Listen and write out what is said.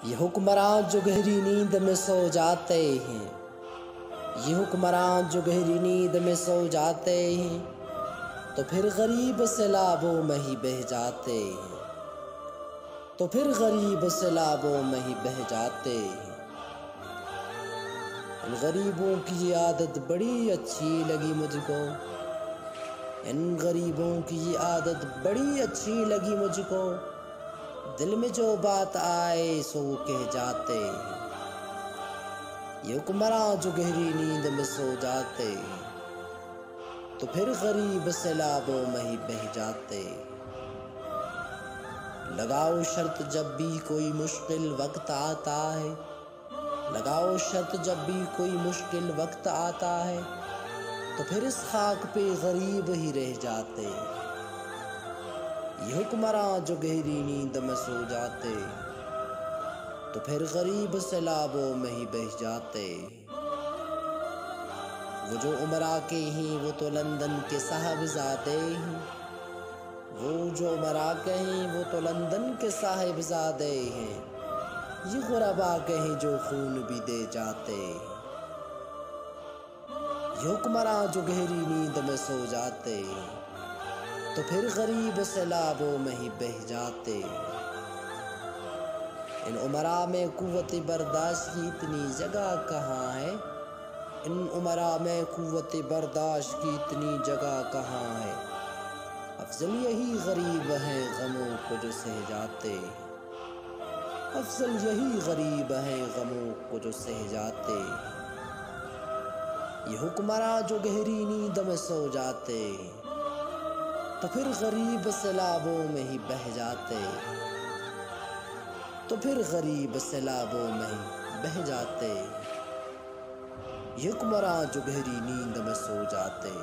ये हुक्मरान जो गहरी नींद में सो जाते हैं, ये हुक्मरान जो गहरी नींद में सो जाते हैं, तो फिर गरीब सैलाबों में ही बह जाते हैं, तो फिर गरीब सैलाबों में ही बह जाते हैं। इन गरीबों की ये आदत बड़ी अच्छी लगी मुझको, इन गरीबों की ये आदत बड़ी अच्छी लगी मुझको। दिल में जो बात आए सो कह जाते हैं, ये हुक्मरान जो गहरी नींद में सो जाते हैं, तो फिर गरीब सैलाबों में ही बह जाते हैं। लगाओ शर्त जब भी कोई मुश्किल वक्त आता है, लगाओ शर्त जब भी कोई मुश्किल वक्त आता है, तो फिर इस खाक पे गरीब ही रह जाते हैं। ये हुक्मरान जो गहरी नींद में सो जाते, तो फिर गरीब सैलाबों में ही बह जाते। वो जो उमरा के हैं वो तो लंदन के साहिबजादे हैं, वो जो उमरा के हैं वो तो लंदन के साहिबजादे हैं। ये गुरबा के हैं जो खून भी दे जाते। ये हुक्मरान जो गहरी नींद में सो जाते, तो फिर गरीब सैलाबों में ही बह जाते। इन उमरा में कुव्वत बर्दाश्त की इतनी जगह कहाँ है, इन उमरा में कुव्वत बर्दाश्त की इतनी जगह कहाँ है। अफजल यही गरीब हैं गमों को जो सह जाते, अफजल यही गरीब हैं गमों को जो सह जाते। ये हुक्मरान जो गहरी नींद में सो जाते, तो फिर गरीब सैलाबों में ही बह जाते, तो फिर गरीब सैलाबों में ही बह जाते। ये हुक्मरान जो गहरी नींद में सो जाते।